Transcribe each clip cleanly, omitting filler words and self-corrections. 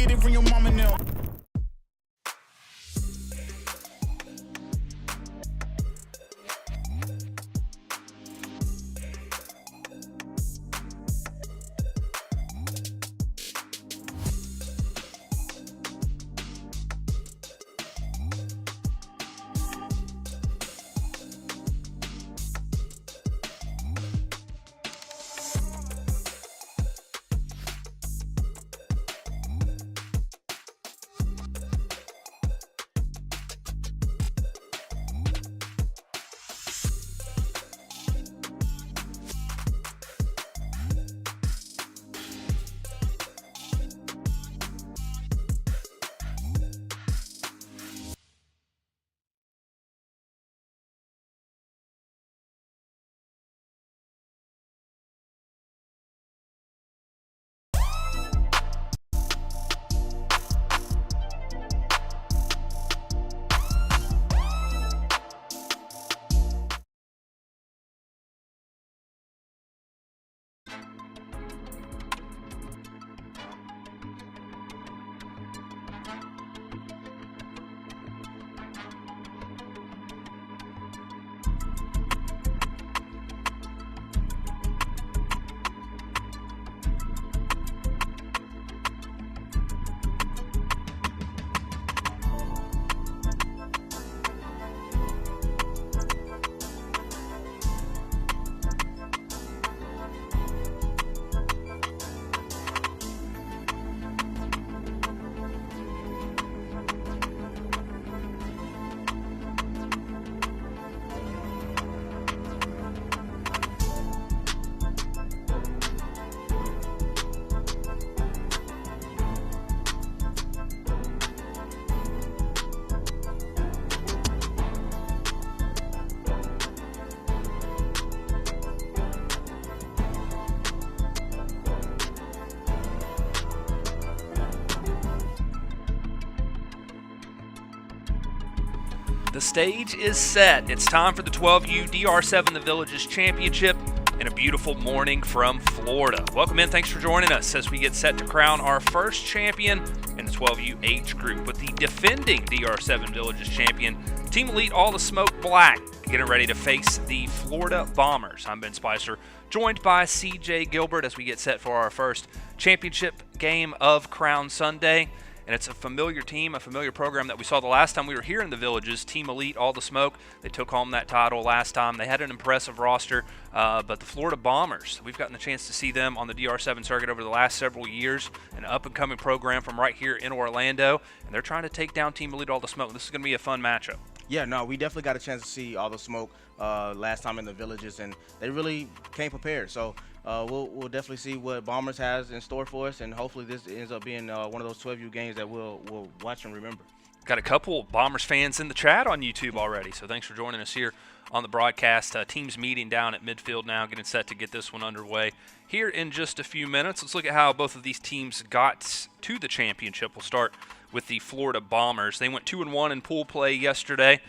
get it from your mama now. The stage is set. It's time for the 12U DR7 The Villages Championship and a beautiful morning from Florida. Welcome in. Thanks for joining us as we get set to crown our first champion in the 12U age group with the defending DR7 Villages champion, Team Elite All the Smoke Black, getting ready to face the Florida Bombers. I'm Ben Spicer, joined by CJ Gilbert as we get set for our first championship game of Crown Sunday. And it's a familiar team, a familiar program that we saw the last time we were here in the Villages. Team Elite, All the Smoke. They took home that title last time. They had an impressive roster, but the Florida Bombers, we've gotten the chance to see them on the DR7 circuit over the last several years, an up-and-coming program from right here in Orlando, and they're trying to take down Team Elite, All the Smoke. This is going to be a fun matchup. Yeah, no, we definitely got a chance to see All the Smoke last time in the Villages, and they really came prepared. So we'll definitely see what Bombers has in store for us, and hopefully this ends up being one of those 12U games that we'll watch and remember. Got a couple Bombers fans in the chat on YouTube already, so thanks for joining us here on the broadcast. Teams meeting down at midfield now, getting set to get this one underway here in just a few minutes. Let's look at how both of these teams got to the championship. We'll start with the Florida Bombers. They went 2-1 in pool play yesterday.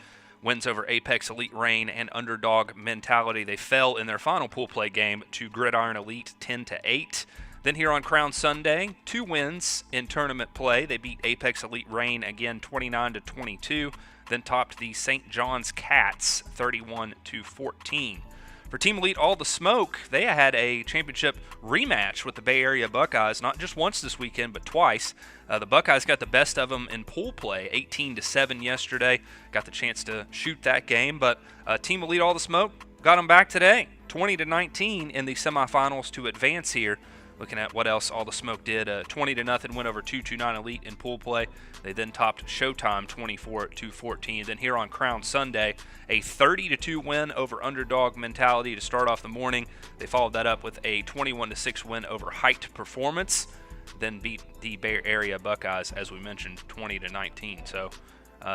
Wins over Apex Elite Reign and Underdog Mentality. They fell in their final pool play game to Gridiron Elite 10-8. Then here on Crown Sunday, 2 wins in tournament play. They beat Apex Elite Reign again 29-22. Then topped the St. John's Cats 31-14. For Team Elite All the Smoke, they had a championship rematch with the Bay Area Buckeyes, not just once this weekend, but twice. The Buckeyes got the best of them in pool play, 18-7 yesterday. Got the chance to shoot that game, but Team Elite All the Smoke got them back today, 20-19 in the semifinals to advance here. Looking at what else All the Smoke did, 20-0 win over 229 Elite in pool play. They then topped Showtime 24-14. Then here on Crown Sunday, a 30-2 win over Underdog Mentality to start off the morning. They followed that up with a 21-6 win over Height Performance. Then beat the Bay Area Buckeyes, as we mentioned, 20-19. So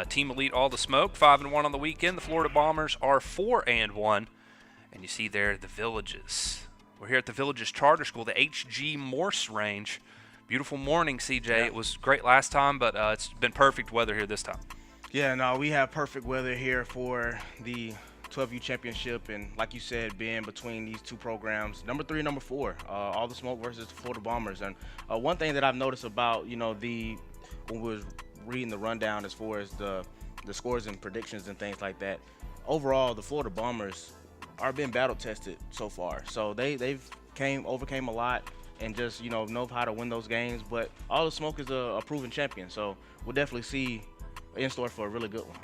Team Elite All the Smoke, 5-1 on the weekend. The Florida Bombers are 4-1. And you see there the Villages. We're here at the Villages Charter School, the H.G. Morse Range. Beautiful morning, CJ. Yeah. It was great last time, but it's been perfect weather here this time. Yeah, no, we have perfect weather here for the 12U championship, and like you said, being between these two programs, number 3 and number 4, all the smoke versus the Florida Bombers. And one thing that I've noticed about when we was reading the rundown as far as the scores and predictions and things like that, overall the Florida Bombers are being battle tested so far. So they've overcame a lot and just know how to win those games. But all the smoke is a proven champion, so we'll definitely see in store for a really good one.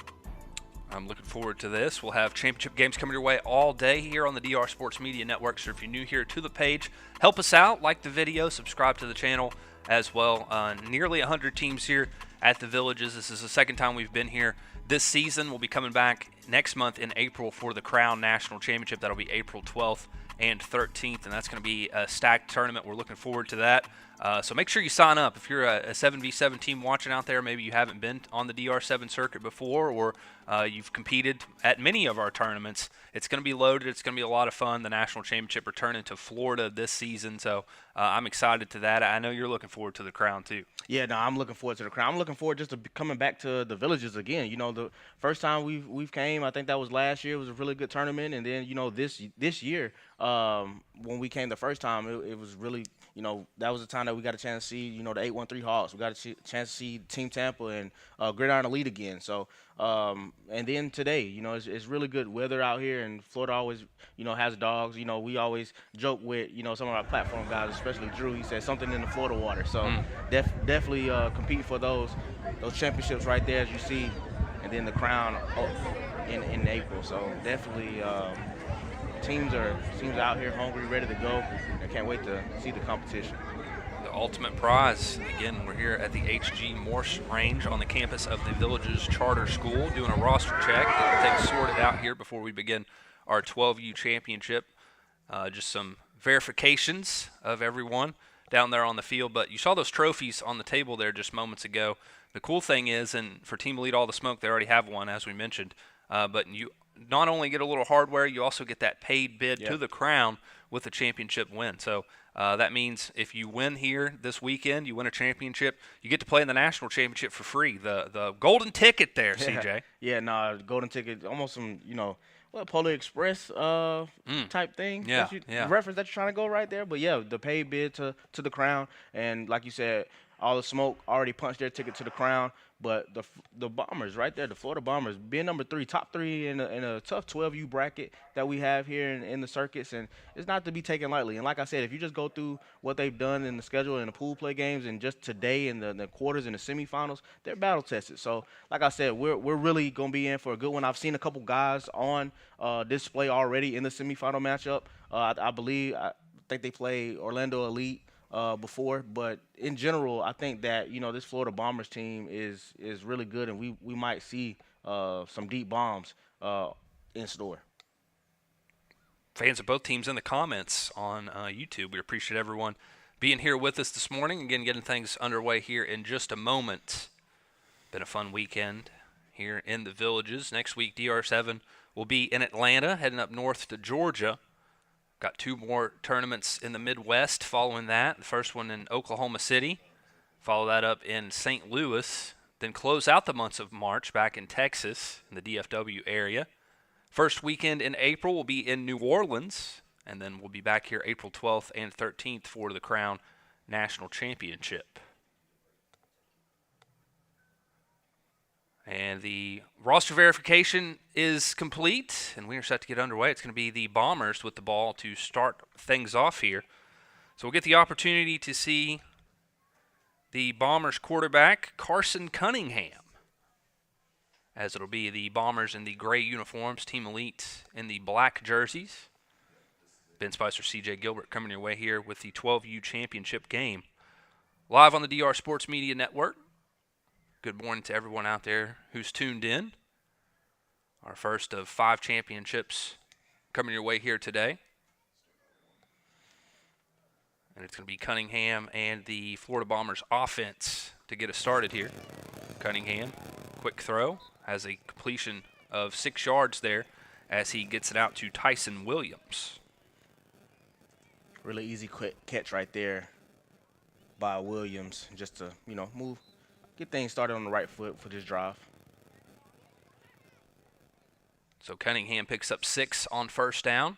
I'm looking forward to this. We'll have championship games coming your way all day here on the DR Sports Media Network. So if you're new here to the page, help us out, like the video, subscribe to the channel as well. Nearly 100 teams here at the Villages. This is the second time we've been here this season. We'll be coming back next month in April for the Crown National Championship. That'll be April 12th and 13th, and that's going to be a stacked tournament. We're looking forward to that. So make sure you sign up. If you're a 7v7 team watching out there, maybe you haven't been on the DR7 circuit before, or you've competed at many of our tournaments, it's going to be loaded. It's going to be a lot of fun. The National Championship returning to Florida this season, so I'm excited to that. I know you're looking forward to the Crown too. Yeah, no, I'm looking forward to the Crown. I'm looking forward just to coming back to the Villages again. The first time we've came, I think that was last year. It was a really good tournament, and then this year, when we came the first time, it was really that was the time that we got a chance to see the 813 Hawks. We got a chance to see Team Tampa and Gridiron Elite again. So and then today, it's really good weather out here, and Florida always has dogs. We always joke with some of our platform guys, especially Drew. He said something in the Florida water. So definitely compete for those championships right there, as you see, and then the Crown in April. So definitely. Teams are out here hungry, ready to go. I can't wait to see the competition. The ultimate prize. Again, we're here at the H.G. Morse Range on the campus of the Villages Charter School, doing a roster check, getting things sorted out here before we begin our 12U championship. Just some verifications of everyone down there on the field. But you saw those trophies on the table there just moments ago. The cool thing is, and for Team Elite All the Smoke, they already have one, as we mentioned. But you not only get a little hardware, you also get that paid bid to the Crown with a championship win. So that means if you win here this weekend, you win a championship, you get to play in the national championship for free. The golden ticket there, CJ. Yeah, no, golden ticket, almost some, Polar Express type thing. Yeah, reference that you're trying to go right there. But yeah, the paid bid to the Crown, and like you said, all the smoke already punched their ticket to the Crown. But the Bombers right there, the Florida Bombers, being number 3, top 3 in a tough 12U bracket that we have here in the circuits, and it's not to be taken lightly. And like I said, if you just go through what they've done in the schedule and the pool play games, and just today in the quarters and the semifinals, they're battle tested. So like I said, we're really gonna be in for a good one. I've seen a couple guys on display already in the semifinal matchup. I think they played Orlando Elite before, but in general, I think that this Florida Bombers team is really good, and we might see some deep bombs in store. Fans of both teams in the comments on YouTube, we appreciate everyone being here with us this morning. Again, getting things underway here in just a moment. Been a fun weekend here in the Villages. Next week, DR7 will be in Atlanta, heading up north to Georgia. Got 2 more tournaments in the Midwest following that. The first one in Oklahoma City. Follow that up in St. Louis. Then close out the months of March back in Texas, in the DFW area. First weekend in April will be in New Orleans. And then we'll be back here April 12th and 13th for the Crown National Championship. And the roster verification is complete, and we are set to get underway. It's going to be the Bombers with the ball to start things off here. So we'll get the opportunity to see the Bombers quarterback, Carson Cunningham, as it'll be the Bombers in the gray uniforms, Team Elite in the black jerseys. Ben Spicer, CJ Gilbert coming your way here with the 12U championship game. Live on the DR Sports Media Network. Good morning to everyone out there who's tuned in. Our first of 5 championships coming your way here today. And it's going to be Cunningham and the Florida Bombers offense to get us started here. Cunningham, quick throw, has a completion of 6 yards there as he gets it out to Tyson Williams. Really easy quick catch right there by Williams, just to, get things started on the right foot for this drive. So Cunningham picks up 6 on first down.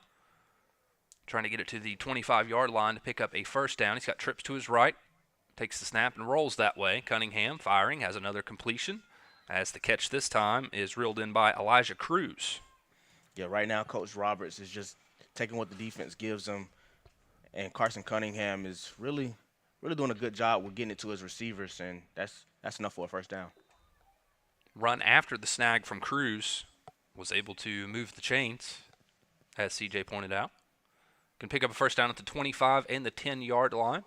Trying to get it to the 25-yard line to pick up a first down. He's got trips to his right. Takes the snap and rolls that way. Cunningham firing, has another completion. As the catch this time is reeled in by Elijah Cruz. Yeah, right now Coach Roberts is just taking what the defense gives him. And Carson Cunningham is really doing a good job with getting it to his receivers, and that's enough for a first down. Run after the snag from Cruz. Was able to move the chains, as CJ pointed out. Can pick up a first down at the 25 and the 10-yard line.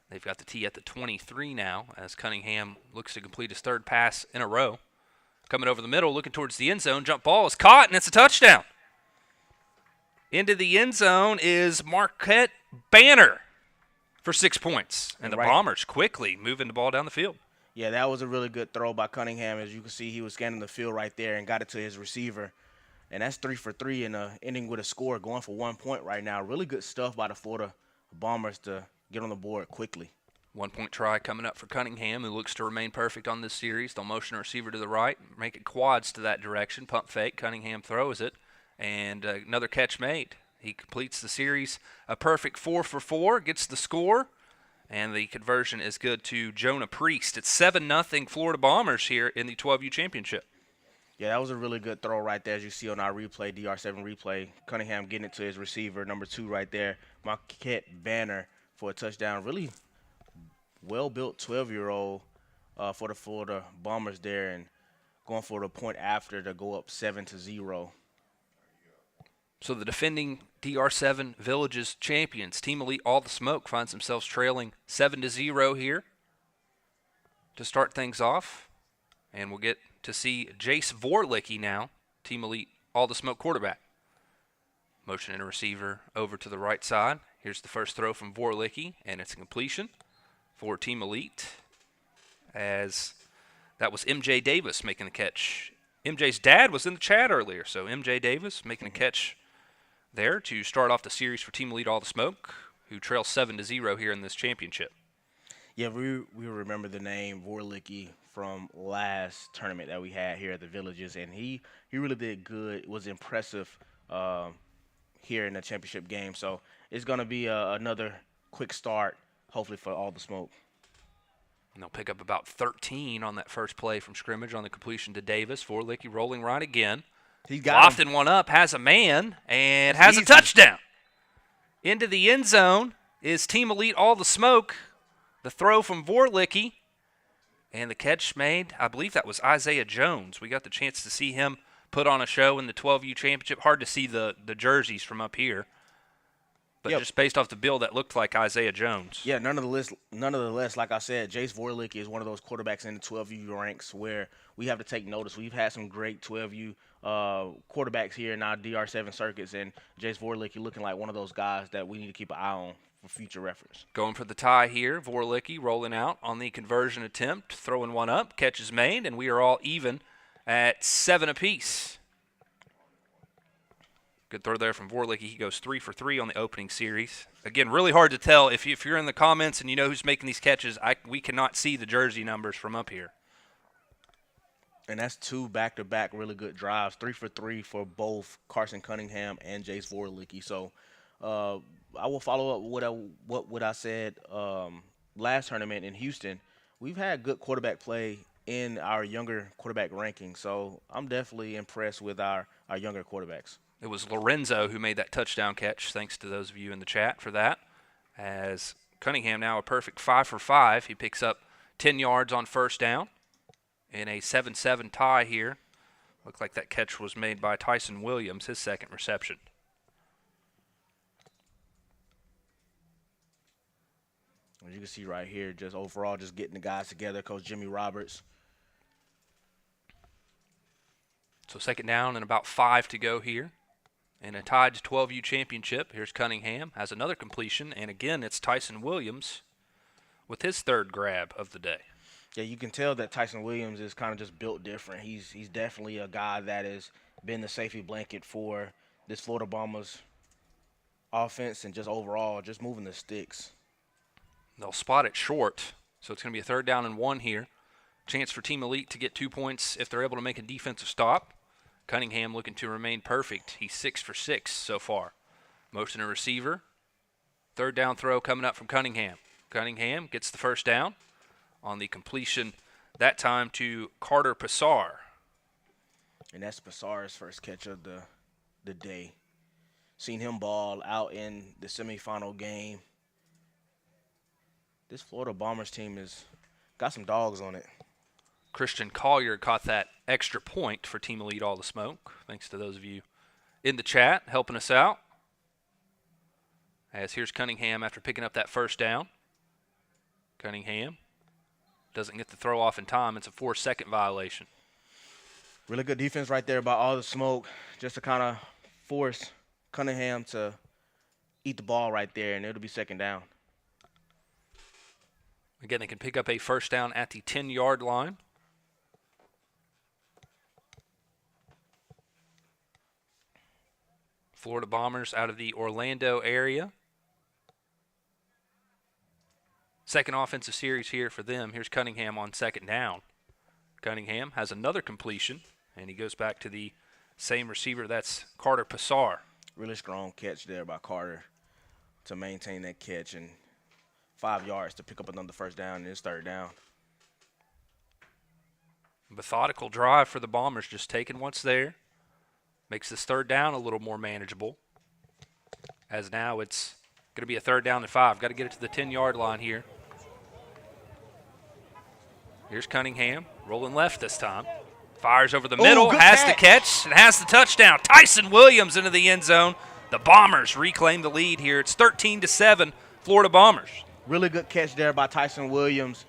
They've got the tee at the 23 now as Cunningham looks to complete his third pass in a row. Coming over the middle, looking towards the end zone. Jump ball is caught, and it's a touchdown. Into the end zone is Marquette Banner for 6 points. And the Bombers quickly moving the ball down the field. Yeah, that was a really good throw by Cunningham. As you can see, he was scanning the field right there and got it to his receiver. And that's 3 for 3 in ending with a score, going for 1 point right now. Really good stuff by the Florida Bombers to get on the board quickly. 1 point try coming up for Cunningham, who looks to remain perfect on this series. They'll motion a receiver to the right, make it quads to that direction. Pump fake. Cunningham throws it, and another catch made. He completes the series a perfect 4 for 4, gets the score. And the conversion is good to Jonah Priest. It's 7-0 Florida Bombers here in the 12U championship. Yeah, that was a really good throw right there, as you see on our replay, DR7 replay. Cunningham getting it to his receiver, number 2 right there, Marquette Banner for a touchdown. Really well-built 12-year-old for the Florida Bombers there, and going for the point after to go up 7-0. So the defending DR7 Villages champions, Team Elite All the Smoke, finds themselves trailing 7-0 here to start things off. And we'll get to see Jace Vorlicki now, Team Elite All the Smoke quarterback. Motioning a receiver over to the right side. Here's the first throw from Vorlicki, and it's a completion for Team Elite, as that was MJ Davis making the catch. MJ's dad was in the chat earlier, so MJ Davis making a catch there to start off the series for Team Elite All the Smoke, who trails 7-0 here in this championship. Yeah, we remember the name Vorlicki from last tournament that we had here at the Villages, and he really did good. It was impressive here in the championship game. So it's going to be another quick start, hopefully, for All the Smoke. And they'll pick up about 13 on that first play from scrimmage on the completion to Davis. Vorlicki rolling right again. He's got Lofting one up, has a man, and has a touchdown. Into the end zone is Team Elite All the Smoke. The throw from Vorlicki, and the catch made, I believe that was Isaiah Jones. We got the chance to see him put on a show in the 12U championship. Hard to see the jerseys from up here. But just based off the bill, that looked like Isaiah Jones. Yeah, none of the less, like I said, Jace Vorlicki is one of those quarterbacks in the 12U ranks where we have to take notice. We've had some great 12U quarterbacks here in our DR7 circuits, and Jace Vorlicki looking like one of those guys that we need to keep an eye on for future reference. Going for the tie here, Vorlicki rolling out on the conversion attempt, throwing one up, catch is made, and we are all even at 7 apiece. Good throw there from Vorlicki. He goes 3 for 3 on the opening series. Again, really hard to tell. If you're in the comments and you know who's making these catches, we cannot see the jersey numbers from up here. And that's 2 back-to-back really good drives, 3 for 3 for both Carson Cunningham and Jace Vorlicki. So I will follow up what I said last tournament in Houston. We've had good quarterback play in our younger quarterback ranking. So I'm definitely impressed with our younger quarterbacks. It was Lorenzo who made that touchdown catch. Thanks to those of you in the chat for that. As Cunningham now a perfect 5 for 5. He picks up 10 yards on first down in a 7-7 tie here. Looked like that catch was made by Tyson Williams, his second reception. As you can see right here, just overall just getting the guys together, Coach Jimmy Roberts. So second down and about 5 to go here. In a tied 12U championship, here's Cunningham, has another completion, and again it's Tyson Williams with his third grab of the day. Yeah, you can tell that Tyson Williams is kind of just built different. He's definitely a guy that has been the safety blanket for this Florida Bombers offense and just overall just moving the sticks. They'll spot it short, so it's going to be a 3rd down and 1 here. Chance for Team Elite to get 2 points if they're able to make a defensive stop. Cunningham looking to remain perfect. He's 6 for 6 so far. Motion to receiver. Third down throw coming up from Cunningham. Cunningham gets the first down on the completion, that time to Carter Passar. And that's Passar's first catch of the day. Seen him ball out in the semifinal game. This Florida Bombers team has got some dogs on it. Christian Collier caught that extra point for Team Elite All the Smoke. Thanks to those of you in the chat helping us out. As here's Cunningham after picking up that first down. Cunningham doesn't get the throw off in time. It's a 4-second violation. Really good defense right there by All the Smoke, just to kind of force Cunningham to eat the ball right there, and it'll be second down. Again, they can pick up a first down at the 10-yard line. Florida Bombers out of the Orlando area. Second offensive series here for them. Here's Cunningham on second down. Cunningham has another completion, and he goes back to the same receiver. That's Carter Passar. Really strong catch there by Carter to maintain that catch, and 5 yards to pick up another first down, and it's third down. Methodical drive for the Bombers, just taking what's there. Makes this third down a little more manageable, as now it's going to be a third down and 5. Got to get it to the 10-yard line here. Here's Cunningham, rolling left this time. Fires over the middle, has the catch, and has the touchdown. Tyson Williams into the end zone. The Bombers reclaim the lead here. It's 13-7, Florida Bombers. Really good catch there by Tyson Williams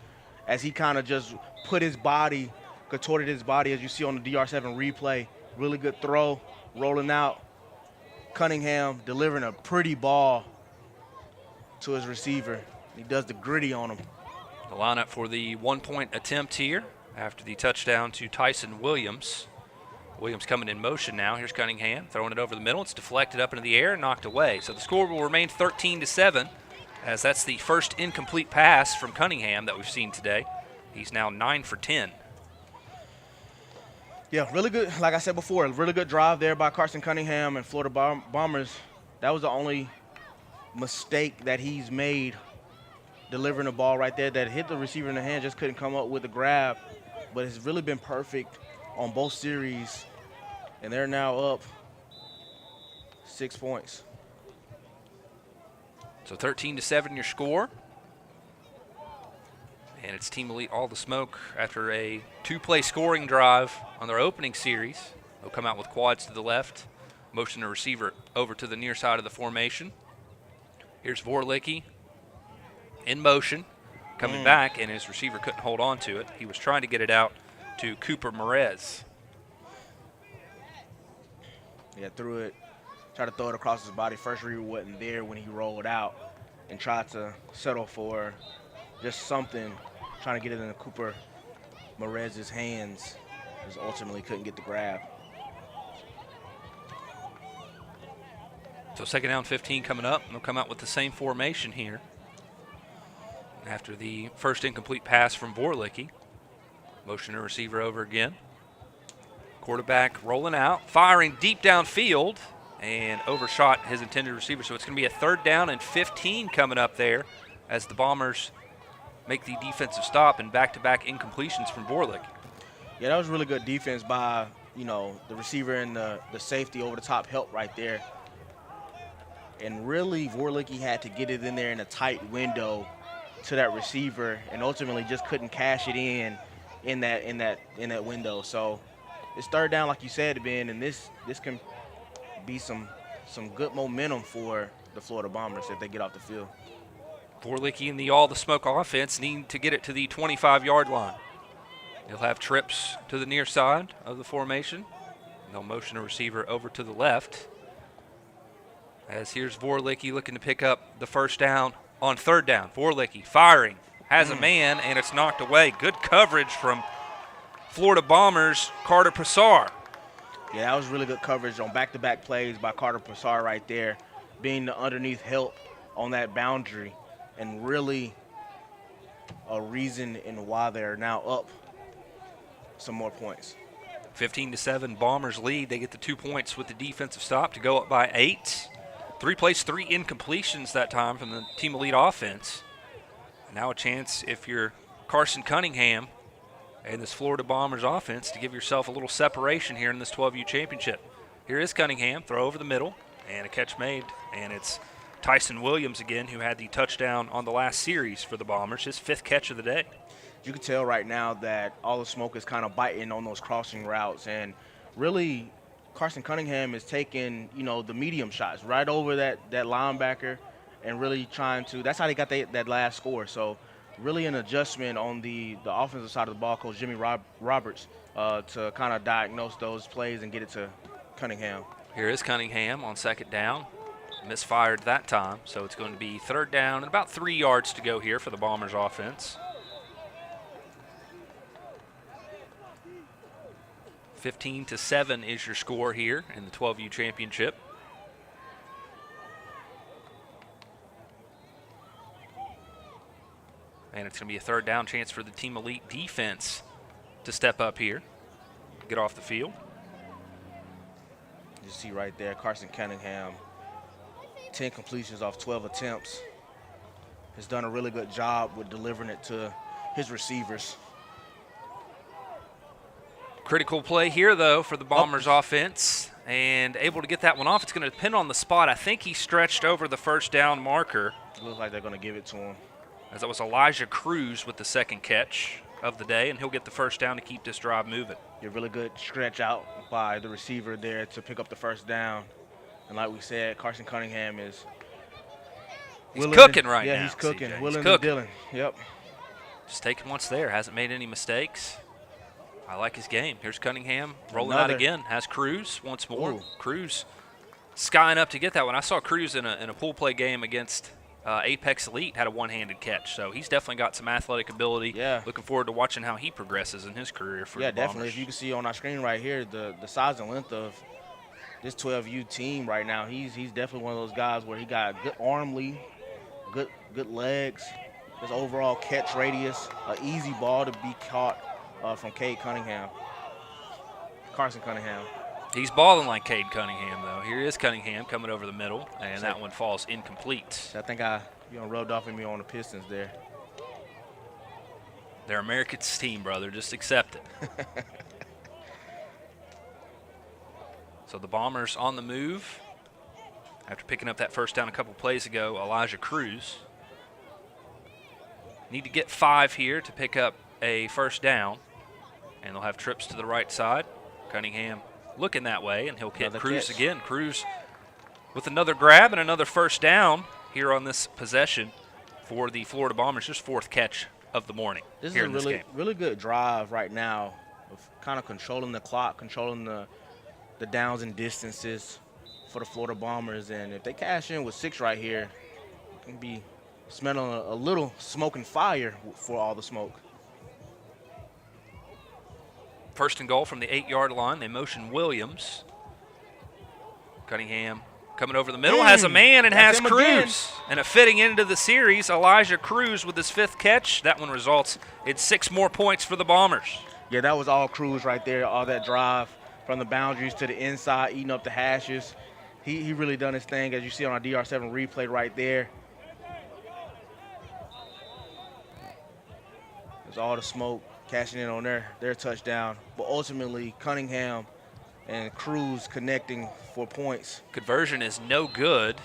as he kind of just put his body, contorted his body, as you see on the DR7 replay. Really good throw, rolling out. Cunningham delivering a pretty ball to his receiver. He does the gritty on him. The lineup for the one-point attempt here after the touchdown to Tyson Williams. Williams coming in motion now. Here's Cunningham throwing it over the middle. It's deflected up into the air and knocked away. So the score will remain 13-7, as that's the first incomplete pass from Cunningham that we've seen today. He's now 9 for 10. Yeah, really good. Like I said before, really good drive there by Carson Cunningham and Florida Bombers. That was the only mistake that he's made, delivering the ball right there that hit the receiver in the hand, just couldn't come up with the grab. But it's really been perfect on both series, and they're now up 6 points. So 13-7 your score. And it's Team Elite All the Smoke after a 2-play scoring drive on their opening series. They'll come out with quads to the left, motion the receiver over to the near side of the formation. Here's Vorlicki in motion, coming back, and his receiver couldn't hold on to it. He was trying to get it out to Cooper Merez. Yeah, threw it, tried to throw it across his body. First read wasn't there when he rolled out, and tried to settle for just something, trying to get it in Cooper Merez's hands. Just ultimately couldn't get the grab. So second down 15 coming up, and they'll come out with the same formation here after the first incomplete pass from Vorlicki. Motion to receiver over again. Quarterback rolling out, firing deep downfield, and overshot his intended receiver. So it's going to be a third down and 15 coming up there as the Bombers make the defensive stop and back-to-back incompletions from Vorlicki. Yeah, that was really good defense by, the receiver and the safety over the top help right there. And really, Vorlicki had to get it in there in a tight window to that receiver, and ultimately just couldn't cash it in that window. So it's third down, like you said, Ben, and this can be some good momentum for the Florida Bombers if they get off the field. Vorlicki and the All the Smoke offense need to get it to the 25-yard line. He'll have trips to the near side of the formation. They'll motion a receiver over to the left. As here's Vorlicki looking to pick up the first down on third down. Vorlicki firing, has a man, and it's knocked away. Good coverage from Florida Bombers' Carter Passar. Yeah, that was really good coverage on back-to-back plays by Carter Passar right there, being the underneath help on that boundary, and really a reason in why they're now up some more points. 15-7 Bombers lead. They get the 2 points with the defensive stop to go up by 8. 3 plays, 3 incompletions that time from the team elite offense. Now a chance, if you're Carson Cunningham and this Florida Bombers offense, to give yourself a little separation here in this 12U championship. Here is Cunningham, throw over the middle, and a catch made. And it's Tyson Williams again, who had the touchdown on the last series for the Bombers, his 5th catch of the day. You can tell right now that all the smoke is kind of biting on those crossing routes, and really Carson Cunningham is taking, the medium shots right over that linebacker and really trying to – that's how they got that last score. So really an adjustment on the offensive side of the ball, Coach Jimmy Roberts, to kind of diagnose those plays and get it to Cunningham. Here is Cunningham on 2nd down. Misfired that time, so it's going to be 3rd down and about 3 yards to go here for the Bombers offense. 15-7 is your score here in the 12U championship. And it's going to be a 3rd down chance for the team elite defense to step up here, get off the field. You see right there, Carson Cunningham, 10 completions off 12 attempts. Has done a really good job with delivering it to his receivers. Critical play here, though, for the Bombers offense, and able to get that one off. It's going to depend on the spot. I think he stretched over the 1st down marker. It looks like they're going to give it to him. As that was Elijah Cruz with the 2nd catch of the day, and he'll get the 1st down to keep this drive moving. A really good stretch out by the receiver there to pick up the 1st down. And like we said, Carson Cunningham is cooking right now. Yeah, he's cooking. CJ. Willing He's cooking. and dealing. Yep. Just taking what's there. Hasn't made any mistakes. I like his game. Here's Cunningham rolling out again. Has Cruz once more. Ooh. Cruz skying up to get that one. I saw Cruz in a pool play game against Apex Elite, had a one-handed catch. So he's definitely got some athletic ability. Yeah. Looking forward to watching how he progresses in his career for the Bombers. Yeah, definitely. If you can see on our screen right here, the size and length of this 12U team right now, he's definitely one of those guys where he got good arm lead, good legs, his overall catch radius, an easy ball to be caught from Carson Cunningham. He's balling like Cade Cunningham, though. Here is Cunningham coming over the middle, and that one falls incomplete. I think rubbed off on me on the Pistons there. They're America's team, brother. Just accept it. So the Bombers on the move. After picking up that 1st down a couple plays ago, Elijah Cruz. Need to get 5 here to pick up a 1st down. And they'll have trips to the right side. Cunningham looking that way, and he'll hit Cruz again. Cruz with another grab and another 1st down here on this possession for the Florida Bombers. Just 4th catch of the morning. This is a really good drive right now of kind of controlling the clock, controlling the downs and distances for the Florida Bombers. And if they cash in with 6 right here, it can be smelling a little smoke and fire for all the smoke. 1st and goal from the 8-yard line. They motion Williams. Cunningham coming over the middle, has a man and has Cruz. Again. And a fitting into the series, Elijah Cruz with his 5th catch. That one results in 6 more points for the Bombers. Yeah, that was all Cruz right there, all that drive from the boundaries to the inside, eating up the hashes. He really done his thing, as you see on our DR7 replay right there. There's all the smoke cashing in on their touchdown. But ultimately, Cunningham and Cruz connecting for points. Conversion is no good.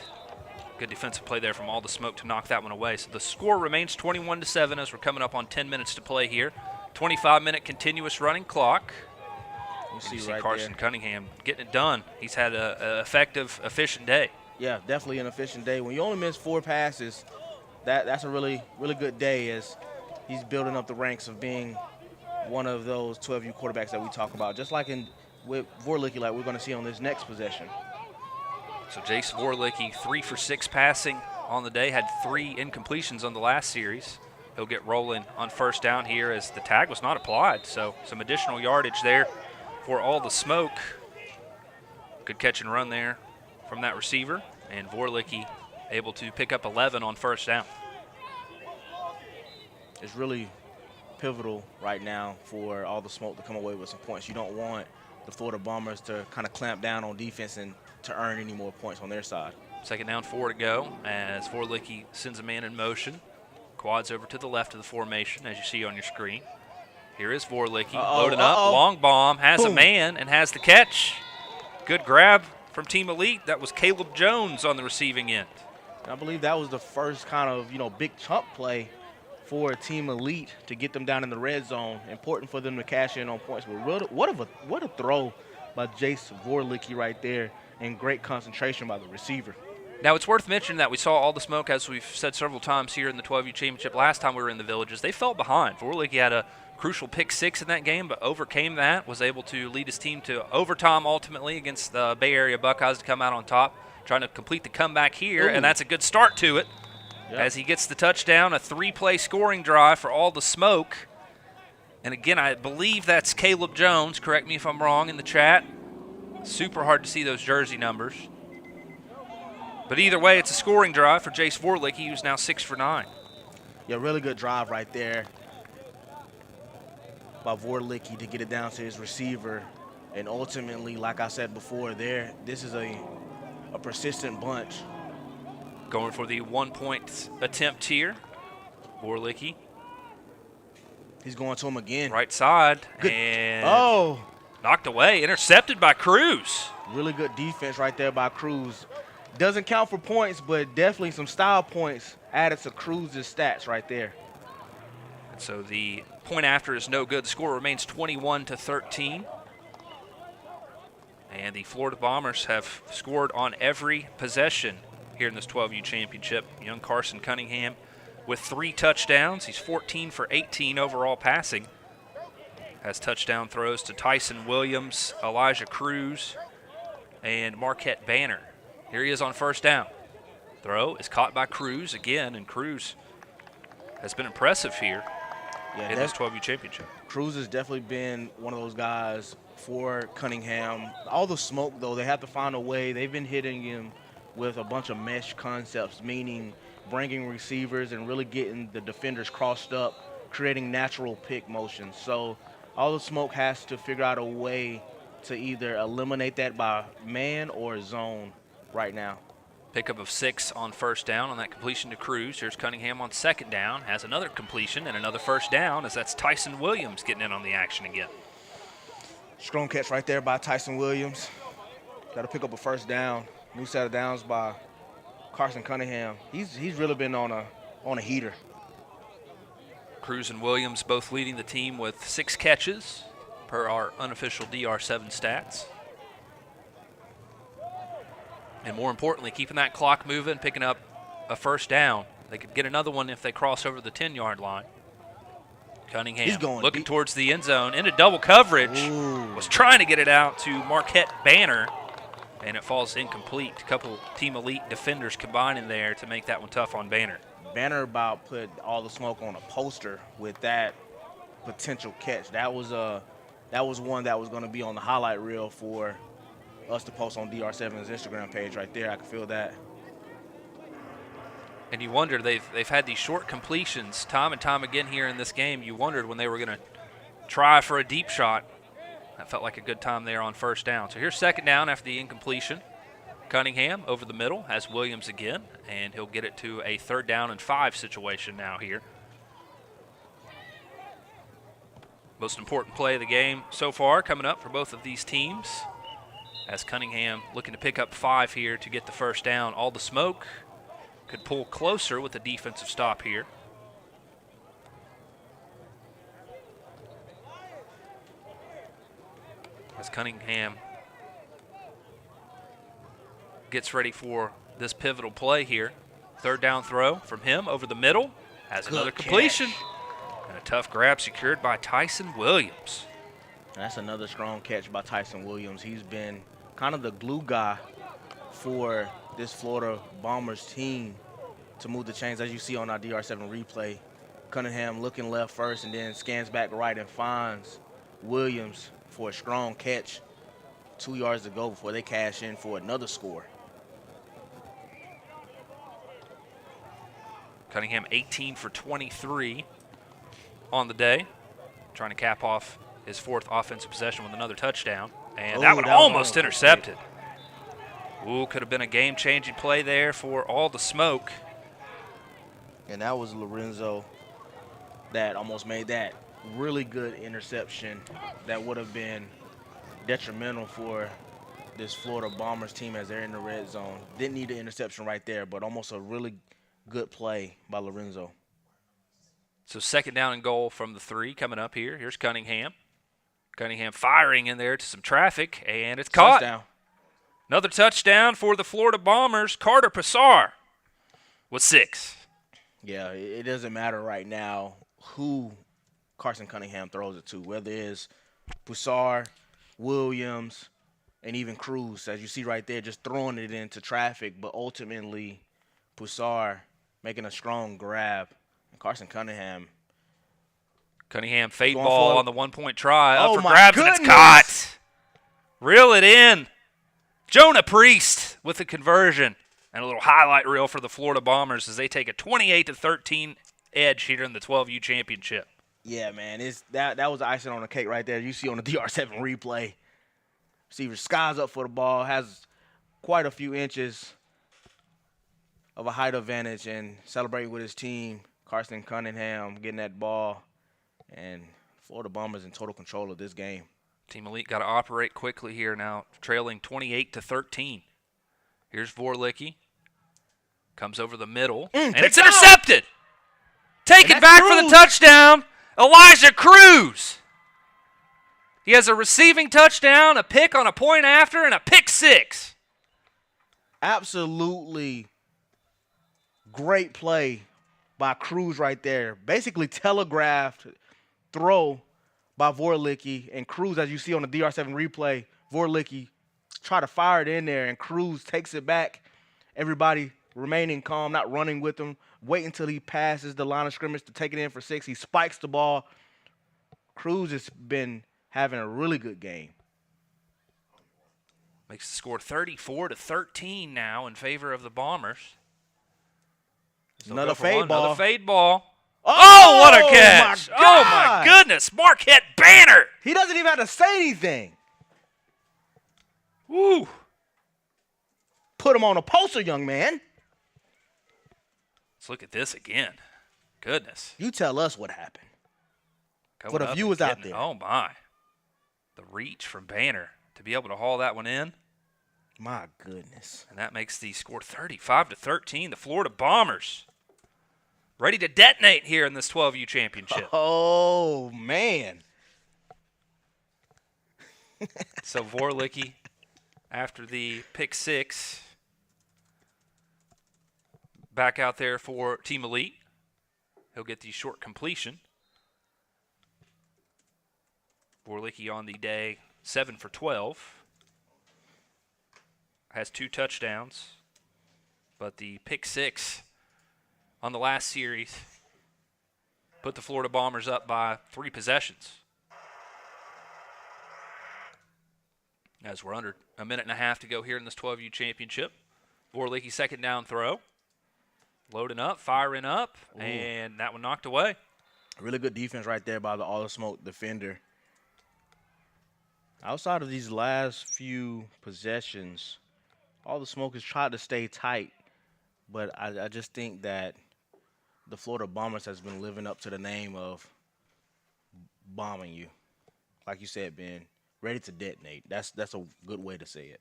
Good defensive play there from all the smoke to knock that one away. So the score remains 21-7 as we're coming up on 10 minutes to play here. 25-minute continuous running clock. You see right Carson Cunningham getting it done. He's had an effective, efficient day. Yeah, definitely an efficient day. When you only miss 4 passes, that's a really, really good day as he's building up the ranks of being one of those 12U quarterbacks that we talk about, just like with Vorlicki, like we're going to see on this next possession. So Jace Vorlicki, 3 for 6 passing on the day, had 3 incompletions on the last series. He'll get rolling on 1st down here as the tag was not applied, so some additional yardage there for all the smoke. Good catch and run there from that receiver, and Vorlicki able to pick up 11 on 1st down. It's really pivotal right now for all the smoke to come away with some points. You don't want the Florida Bombers to kind of clamp down on defense and to earn any more points on their side. Second down, 4 to go as Vorlicki sends a man in motion. Quads over to the left of the formation, as you see on your screen. Here is Vorlicki loading up. Long bomb, has a man and has the catch. Good grab from Team Elite. That was Caleb Jones on the receiving end. And I believe that was the first kind of, big chunk play for Team Elite to get them down in the red zone. Important for them to cash in on points. But what a throw by Jace Vorlicki right there, and great concentration by the receiver. Now, it's worth mentioning that we saw all the smoke, as we've said several times here in the 12U Championship. Last time we were in the Villages, they fell behind. Vorlicki had a crucial pick 6 in that game, but overcame that, was able to lead his team to overtime ultimately against the Bay Area Buckeyes to come out on top, trying to complete the comeback here, and that's a good start to it. Yep. As he gets the touchdown, a 3-play scoring drive for all the smoke. And again, I believe that's Caleb Jones. Correct me if I'm wrong in the chat. Super hard to see those jersey numbers. But either way, it's a scoring drive for Jace Vorlicki, who's now 6 for 9. Yeah, really good drive right there by Vorlicki to get it down to his receiver. And ultimately, like I said before, this is a persistent bunch. Going for the 1-point attempt here. Vorlicki. He's going to him again. Right side. Good. And knocked away. Intercepted by Cruz. Really good defense right there by Cruz. Doesn't count for points, but definitely some style points added to Cruz's stats right there. And so the point after is no good. The score remains 21-13. And the Florida Bombers have scored on every possession here in this 12U Championship. Young Carson Cunningham with 3 touchdowns. He's 14 for 18 overall passing. Has touchdown throws to Tyson Williams, Elijah Cruz, and Marquette Banner. Here he is on first down. Throw is caught by Cruz again, and Cruz has been impressive here in this 12U Championship. Cruz has definitely been one of those guys for Cunningham. All the smoke, though, they have to find a way. They've been hitting him with a bunch of mesh concepts, meaning bringing receivers and really getting the defenders crossed up, creating natural pick motions. So all the smoke has to figure out a way to either eliminate that by man or zone right now. Pickup of 6 on first down on that completion to Cruz. Here's Cunningham on second down, has another completion and another first down, as that's Tyson Williams getting in on the action again. Strong catch right there by Tyson Williams. Got to pick up a first down. New set of downs by Carson Cunningham. He's really been on a heater. Cruz and Williams both leading the team with 6 catches per our unofficial DR7 stats. And more importantly, keeping that clock moving, picking up a first down. They could get another one if they cross over the 10-yard line. Cunningham looking towards the end zone into double coverage. Ooh. Was trying to get it out to Marquette Banner, and it falls incomplete. A couple Team Elite defenders combining there to make that one tough on Banner. Banner about put all the smoke on a poster with that potential catch. That was one that was going to be on the highlight reel for us to post on DR7's Instagram page right there. I can feel that. And you wonder, they've had these short completions time and time again here in this game. You wondered when they were going to try for a deep shot. That felt like a good time there on first down. So here's second down after the incompletion. Cunningham over the middle has Williams again, and he'll get it to a 3rd down and 5 situation now here. Most important play of the game so far coming up for both of these teams, as Cunningham looking to pick up 5 here to get the first down. All the smoke could pull closer with a defensive stop here. As Cunningham gets ready for this pivotal play here. 3rd down throw from him over the middle. Has another completion. And a tough grab secured by Tyson Williams. That's another strong catch by Tyson Williams. He's been kind of the glue guy for this Florida Bombers team to move the chains. As you see on our DR7 replay, Cunningham looking left first and then scans back right and finds Williams for a strong catch 2 yards to go before they cash in for another score. Cunningham 18 for 23. on the day, trying to cap off his 4th offensive possession with another touchdown. And that one almost intercepted. Ooh, could have been a game-changing play there for all the smoke. And that was Lorenzo that almost made that really good interception that would have been detrimental for this Florida Bombers team as they're in the red zone. Didn't need the interception right there, but almost a really good play by Lorenzo. So 2nd down and goal from the 3 coming up here. Here's Cunningham. Cunningham firing in there to some traffic, and it's caught. Touchdown. Another touchdown for the Florida Bombers. Carter Passar with 6. Yeah, it doesn't matter right now who Carson Cunningham throws it to, whether it's Passar, Williams, and even Cruz, as you see right there, just throwing it into traffic, but ultimately Passar making a strong grab. And Carson Cunningham fade ball on the 1-point try. Up for my grabs, goodness. and it's caught. Reel it in. Jonah Priest with the conversion. And a little highlight reel for the Florida Bombers as they take a 28-13 edge here in the 12U championship. Yeah, man, that was the icing on the cake right there. You see on the DR7 replay. Receiver skies up for the ball, has quite a few inches of a height advantage, and celebrating with his team. Carson Cunningham getting that ball, and Florida Bombers in total control of this game. Team Elite got to operate quickly here now, trailing 28-13. Here's Vorlicki. Comes over the middle, and it's intercepted. Taken back for the touchdown, Elijah Cruz. He has a receiving touchdown, a pick on a point after, and a pick 6. Absolutely great play by Cruz right there. Basically telegraphed throw by Vorlicki, and Cruz, as you see on the DR7 replay, Vorlicki try to fire it in there, and Cruz takes it back. Everybody remaining calm, not running with him. Wait until he passes the line of scrimmage to take it in for 6. He spikes the ball. Cruz has been having a really good game. Makes the score 34-13 now in favor of the Bombers. Another fade ball. Another fade ball. Oh, what a catch. Oh, my goodness. Marquette Banner. He doesn't even have to say anything. Woo. Put him on a poster, young man. Let's look at this again. Goodness. You tell us what happened. Coming for the up viewers and out getting- there. Oh, my. The reach from Banner to be able to haul that one in. My goodness. And that makes the score 35-13. The Florida Bombers ready to detonate here in this 12U championship. Oh, man. So Vorlicki, after the pick 6, back out there for Team Elite. He'll get the short completion. Vorlicki on the day, 7 for 12. Has 2 touchdowns. But the pick 6 on the last series put the Florida Bombers up by 3 possessions. As we're under a minute and a half to go here in this 12U championship. Vorlicki 2nd down throw. Loading up, firing up, and that one knocked away. Really good defense right there by the All the Smoke defender. Outside of these last few possessions, All the Smoke has tried to stay tight, but I just think that the Florida Bombers has been living up to the name of bombing you. Like you said, Ben, ready to detonate. That's a good way to say it.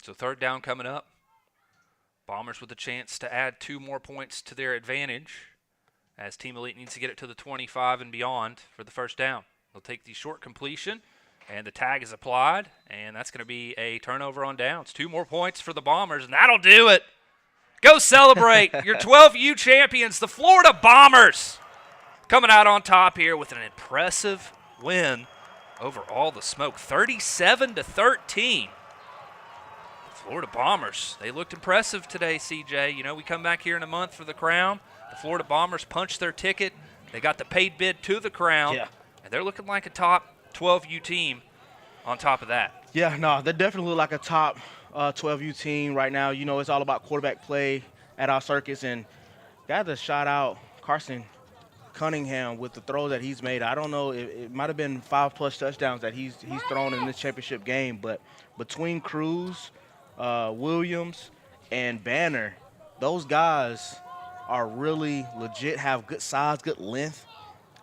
So 3rd down coming up. Bombers with a chance to add 2 more points to their advantage as Team Elite needs to get it to the 25 and beyond for the 1st down. They'll take the short completion, and the tag is applied, and that's going to be a turnover on downs. 2 more points for the Bombers, and that'll do it. Go celebrate your 12U champions, the Florida Bombers, coming out on top here with an impressive win over All the Smoke, 37-13. Florida Bombers, they looked impressive today, CJ. You know, we come back here in a month for the crown. The Florida Bombers punched their ticket. They got the paid bid to the crown. Yeah. And they're looking like a top 12U team on top of that. Yeah, no, they definitely look like a top 12U team right now. You know, it's all about quarterback play at our circuits. And got to shout out Carson Cunningham with the throw that he's made. I don't know, it might have been 5+ touchdowns that he's thrown in this championship game, but between Cruz, Williams, and Banner, those guys are really legit, have good size, good length.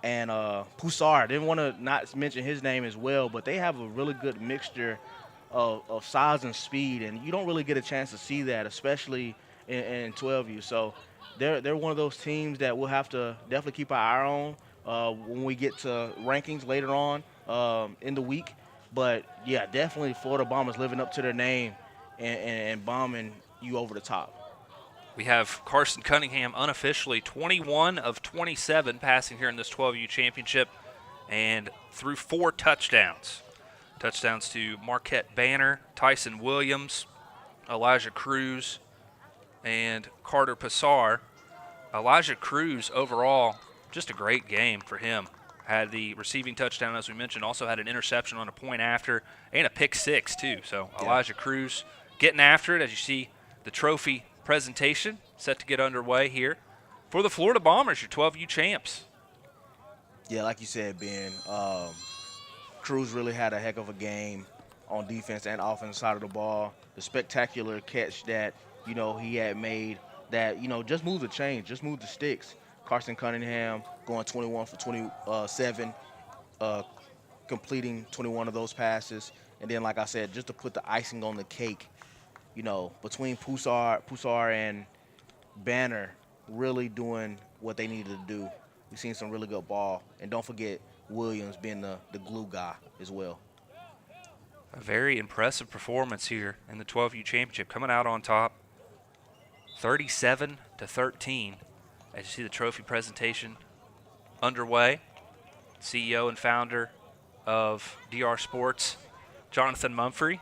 And Poussard, didn't want to not mention his name as well, but they have a really good mixture of size and speed, and you don't really get a chance to see that, especially in 12U. So they're one of those teams that we'll have to definitely keep our eye on when we get to rankings later on in the week. But, yeah, definitely Florida Bombers living up to their name and bombing you over the top. We have Carson Cunningham unofficially 21 of 27 passing here in this 12U championship and threw 4 touchdowns. Touchdowns to Marquette Banner, Tyson Williams, Elijah Cruz, and Carter Passar. Elijah Cruz overall, just a great game for him. Had the receiving touchdown, as we mentioned, also had an interception on a point after, and a pick 6 too. So yeah. Elijah Cruz getting after it, as you see the trophy presentation set to get underway here for the Florida Bombers, your 12U champs. Yeah, like you said, Ben, Cruz really had a heck of a game on defense and offensive side of the ball. The spectacular catch that, he had made that, just moved the chains, just moved the sticks. Carson Cunningham going 21 for 27, completing 21 of those passes. And then, like I said, just to put the icing on the cake, between Poussard and Banner really doing what they needed to do. We've seen some really good ball. And don't forget Williams being the glue guy as well. A very impressive performance here in the 12U championship, coming out on top 37-13. As you see the trophy presentation underway, CEO and founder of DR Sports, Jonathan Mumphrey.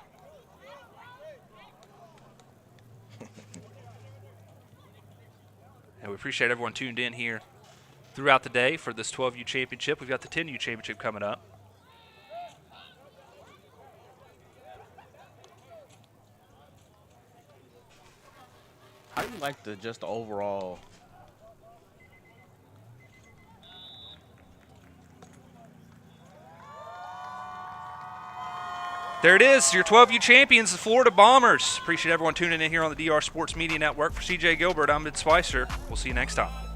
And we appreciate everyone tuned in here throughout the day for this 12U championship. We've got the 10U championship coming up. How do you like the overall? There it is, your 12U champions, the Florida Bombers. Appreciate everyone tuning in here on the DR Sports Media Network. For CJ Gilbert, I'm Mid Spicer. We'll see you next time.